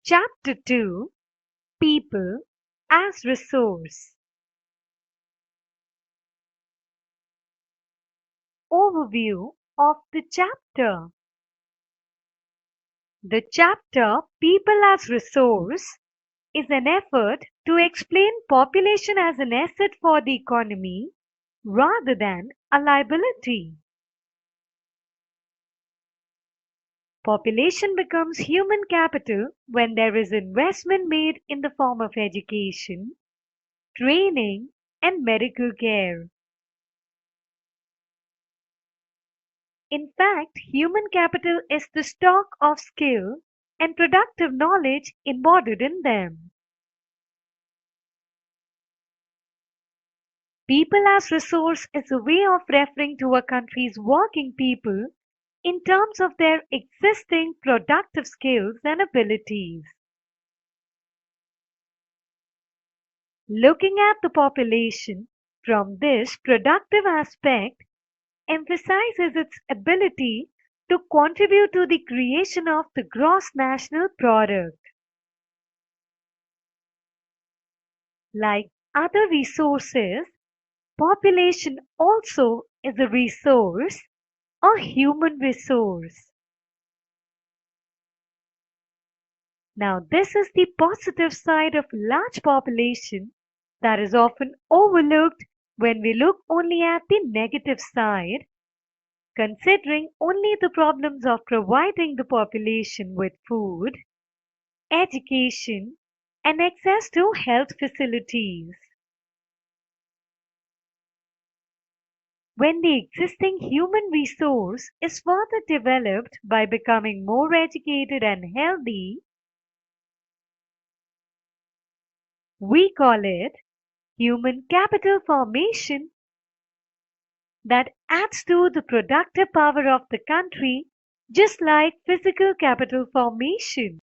Chapter 2: People as Resource. Overview of the chapter. The chapter People as Resource is an effort to explain population as an asset for the economy rather than a liability. Population becomes human capital when there is investment made in the form of education, training, and medical care. In fact, human capital is the stock of skill and productive knowledge embodied in them. People as resource is a way of referring to a country's working people in terms of their existing productive skills and abilities. Looking at the population from this productive aspect emphasizes its ability to contribute to the creation of the gross national product. Like other resources, population also is a resource, a human resource. Now, this is the positive side of large population that is often overlooked when we look only at the negative side, considering only the problems of providing the population with food, education, and access to health facilities. When the existing human resource is further developed by becoming more educated and healthy, we call it human capital formation that adds to the productive power of the country, just like physical capital formation.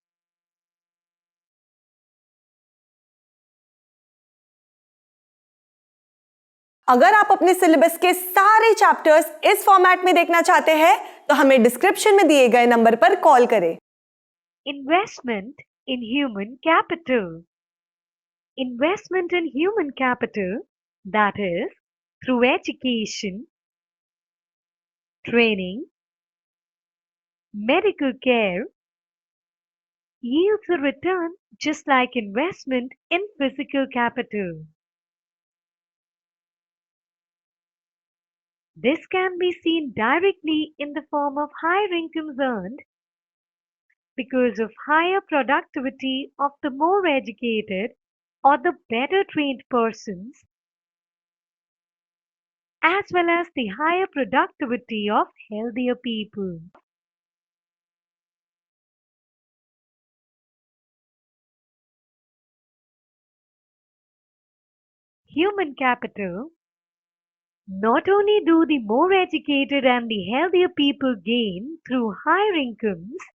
अगर आप अपने syllabus के सारे chapters इस format में देखना चाहते हैं तो हमें डिस्क्रिप्शन में दिए गए नंबर पर कॉल करें। Investment in human capital. Investment in human capital, that is, through education, training, medical care, yields a return just like investment in physical capital. This can be seen directly in the form of higher incomes earned because of higher productivity of the more educated or the better trained persons, as well as the higher productivity of healthier people. Human capital. Not only do the more educated and the healthier people gain through higher incomes,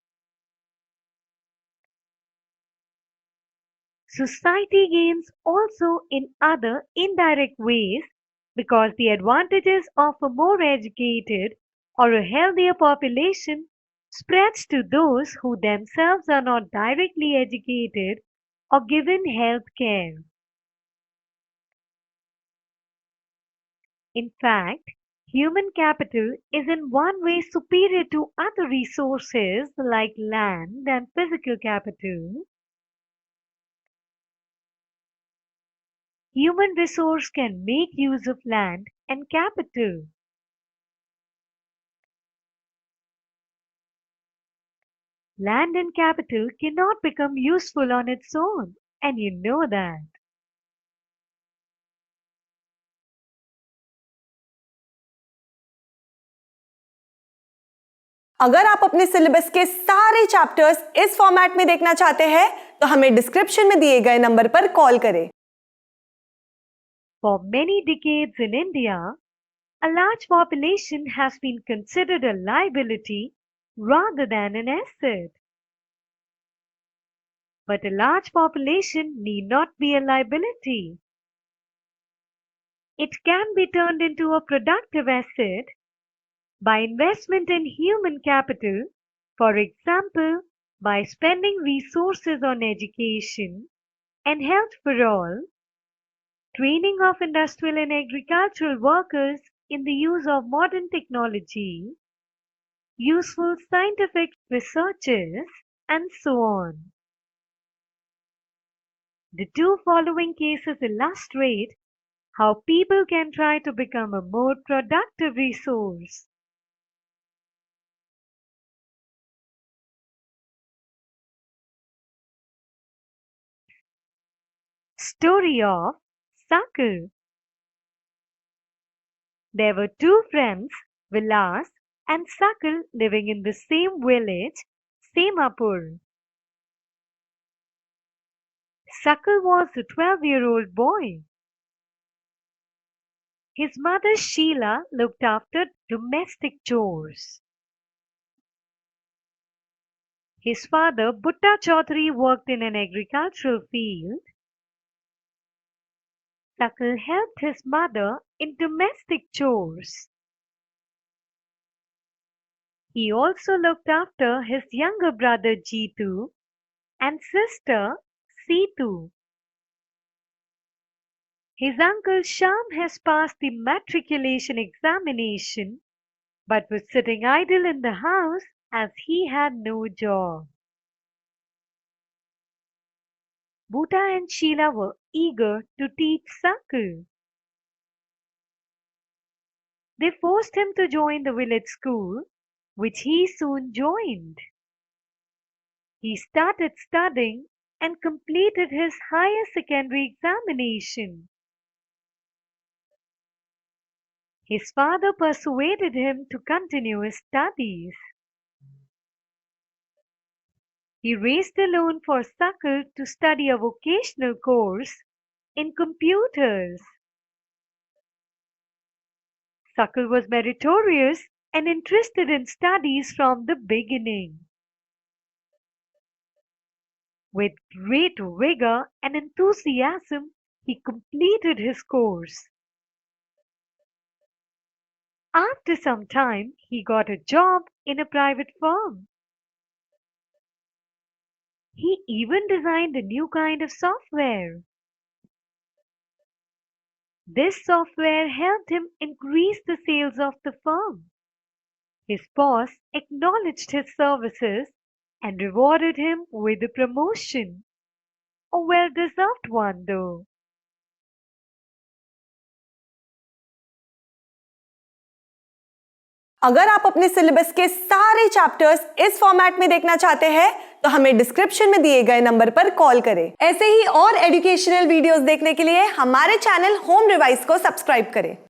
society gains also in other indirect ways because the advantages of a more educated or a healthier population spreads to those who themselves are not directly educated or given health care. In fact, human capital is in one way superior to other resources like land and physical capital. Human resource can make use of land and capital. Land and capital cannot become useful on its own, and you know that. अगर आप अपने syllabus के सारे chapters इस format में देखना चाहते हैं तो हमें डिस्क्रिप्शन में दिए गए नंबर पर कॉल करें। For many decades in India, a large population has been considered a liability rather than an asset. But a large population need not be a liability. It can be turned into a productive asset by investment in human capital, for example, By spending resources on education and health for all, training of industrial and agricultural workers in the use of modern technology, useful scientific researches, and so on. The two following cases illustrate how people can try to become a more productive resource. Story of Sakal. There were two friends, Vilas and Sakal, living in the same village, Semapur. Sakal was a 12-year-old boy. His mother Sheila looked after domestic chores. His father Butta Chaudhary worked in an agricultural field. Sakal helped his mother in domestic chores. He also looked after his younger brother Jitu and sister Seetu. His uncle Sham has passed the matriculation examination but was sitting idle in the house as he had no job. Bhutta and Sheila were eager to teach Sakal. They forced him to join the village school, which he soon joined. He started studying and completed his higher secondary examination. His father persuaded him to continue his studies. He raised a loan for Sakal to study a vocational course in computers. Sakal was meritorious and interested in studies from the beginning. With great vigor and enthusiasm, he completed his course. After some time, he got a job in a private firm. He even designed a new kind of software. This software helped him increase the sales of the firm. His boss acknowledged his services and rewarded him with a promotion. A well-deserved one, though. अगर आप अपने syllabus के सारे chapters इस format में देखना चाहते हैं तो हमें डिस्क्रिप्शन में दिए गए नंबर पर कॉल करें। ऐसे ही और एजुकेशनल वीडियोस देखने के लिए हमारे चैनल होम रिवाइज को सब्सक्राइब करें।